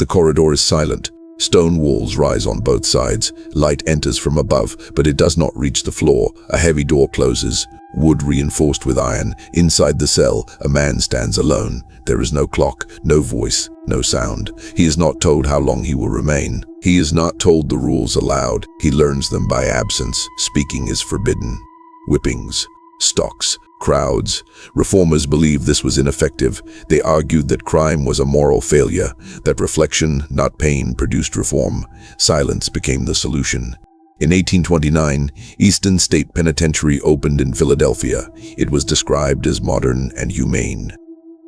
The corridor is silent. Stone walls rise on both sides. Light enters from above, but it does not reach the floor. A heavy door closes, wood reinforced with iron. Inside the cell, a man stands alone. There is no clock, no voice, no sound. He is not told how long he will remain. He is not told the rules aloud. He learns them by absence. Speaking is forbidden. Whippings, stocks, crowds. Reformers believed this was ineffective. They argued that crime was a moral failure, that reflection, not pain, produced reform. Silence became the solution. In 1829, Eastern State Penitentiary opened in Philadelphia. It was described as modern and humane.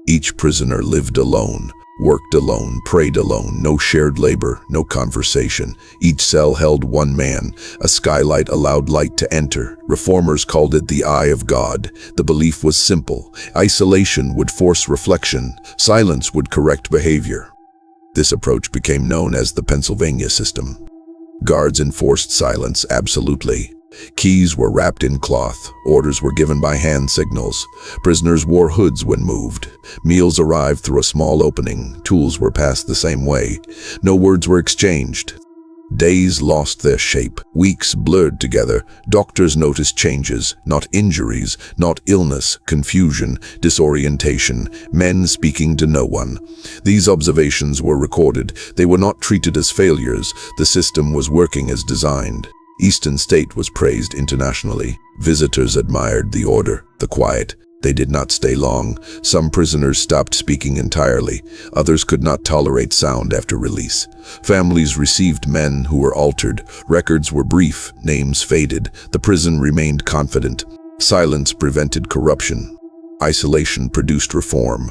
Each prisoner lived alone, worked alone, prayed alone, no shared labor, no conversation. Each cell held one man. A skylight allowed light to enter. Reformers called it the eye of God. The belief was simple. Isolation would force reflection. Silence would correct behavior. This approach became known as the Pennsylvania system. Guards enforced silence absolutely. Keys were wrapped in cloth. Orders were given by hand signals. Prisoners wore hoods when moved. Meals arrived through a small opening. Tools were passed the same way. No words were exchanged. Days lost their shape. Weeks blurred together. Doctors noticed changes, not injuries, not illness, confusion, disorientation, men speaking to no one. These observations were recorded. They were not treated as failures. The system was working as designed. Eastern State was praised internationally. Visitors admired the order, the quiet. They did not stay long. Some prisoners stopped speaking entirely. Others could not tolerate sound after release. Families received men who were altered. Records were brief, names faded. The prison remained confident. Silence prevented corruption. Isolation produced reform.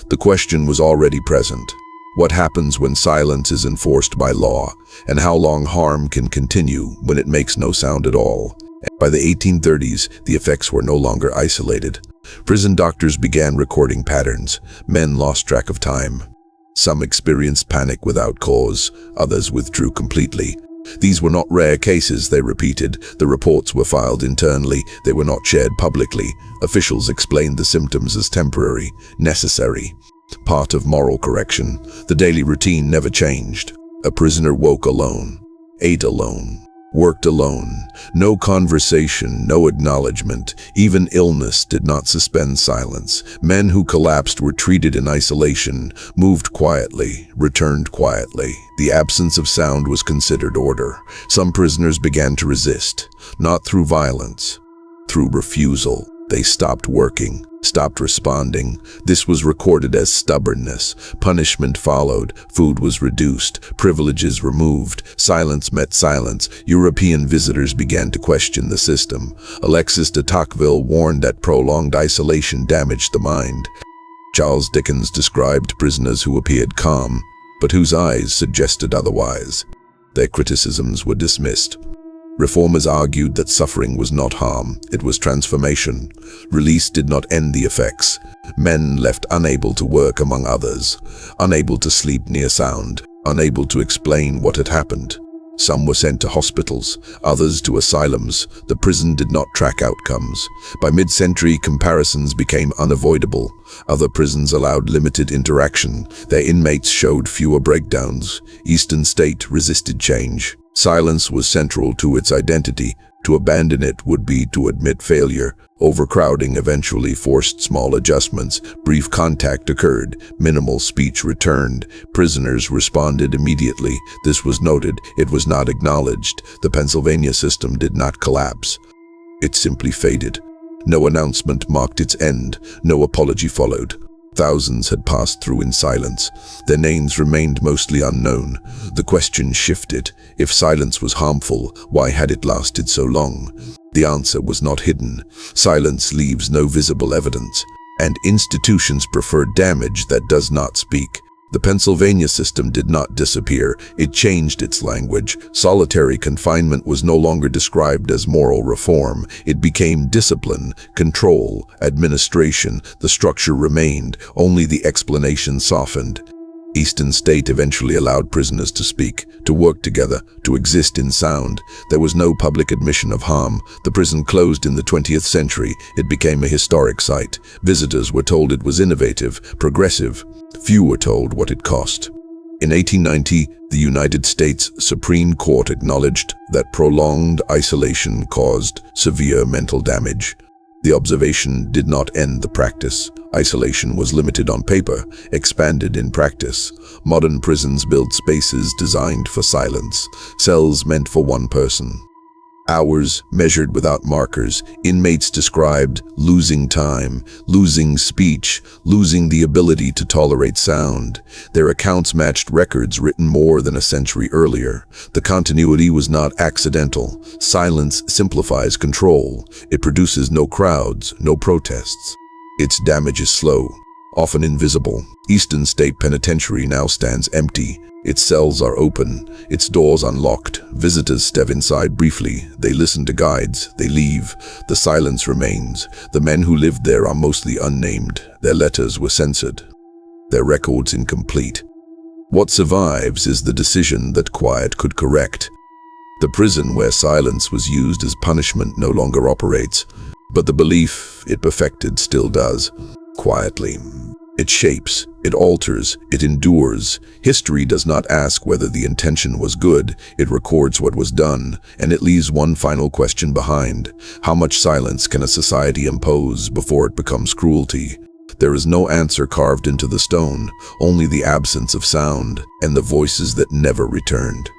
The question was already present. What happens when silence is enforced by law, and how long harm can continue when it makes no sound at all? By the 1830s, the effects were no longer isolated. Prison doctors began recording patterns. Men lost track of time. Some experienced panic without cause. Others withdrew completely. These were not rare cases, they repeated. The reports were filed internally. They were not shared publicly. Officials explained the symptoms as temporary, necessary. Part of moral correction. The daily routine never changed. A prisoner woke alone, ate alone, worked alone. No conversation, no acknowledgement. Even illness did not suspend silence. Men who collapsed were treated in isolation, moved quietly, returned quietly. The absence of sound was considered order. Some prisoners began to resist, not through violence, through refusal. They stopped working, stopped responding. This was recorded as stubbornness. Punishment followed. Food was reduced. Privileges removed. Silence met silence. European visitors began to question the system. Alexis de Tocqueville warned that prolonged isolation damaged the mind. Charles Dickens described prisoners who appeared calm, but whose eyes suggested otherwise. Their criticisms were dismissed. Reformers argued that suffering was not harm, it was transformation. Release did not end the effects. Men left unable to work among others, unable to sleep near sound, unable to explain what had happened. Some were sent to hospitals, others to asylums. The prison did not track outcomes. By mid-century, comparisons became unavoidable. Other prisons allowed limited interaction. Their inmates showed fewer breakdowns. Eastern State resisted change. Silence was central to its identity. To abandon it would be to admit failure. Overcrowding eventually forced small adjustments. Brief contact occurred. Minimal speech returned. Prisoners responded immediately. This was noted. It was not acknowledged. The Pennsylvania system did not collapse. It simply faded. No announcement marked its end. No apology followed. Thousands had passed through in silence. Their names remained mostly unknown. The question shifted. If silence was harmful, why had it lasted so long? The answer was not hidden. Silence leaves no visible evidence, and institutions prefer damage that does not speak. The Pennsylvania system did not disappear. It changed its language. Solitary confinement was no longer described as moral reform. It became discipline, control, administration. The structure remained, only the explanation softened. Eastern State eventually allowed prisoners to speak, to work together, to exist in sound. There was no public admission of harm. The prison closed in the 20th century. It became a historic site. Visitors were told it was innovative, progressive. Few were told what it cost. In 1890, the United States Supreme Court acknowledged that prolonged isolation caused severe mental damage. The observation did not end the practice. Isolation was limited on paper, expanded in practice. Modern prisons build spaces designed for silence, cells meant for one person. Hours measured without markers, inmates described losing time, losing speech, losing the ability to tolerate sound. Their accounts matched records written more than a century earlier. The continuity was not accidental. Silence simplifies control. It produces no crowds, no protests. Its damage is slow, often invisible. Eastern State Penitentiary now stands empty. Its cells are open, its doors unlocked. Visitors step inside briefly. They listen to guides. They leave. The silence remains. The men who lived there are mostly unnamed. Their letters were censored, their records incomplete. What survives is the decision that quiet could correct. The prison where silence was used as punishment no longer operates, but the belief it perfected still does, quietly. It shapes, it alters, it endures. History does not ask whether the intention was good, it records what was done, and it leaves one final question behind. How much silence can a society impose before it becomes cruelty? There is no answer carved into the stone, only the absence of sound, and the voices that never returned.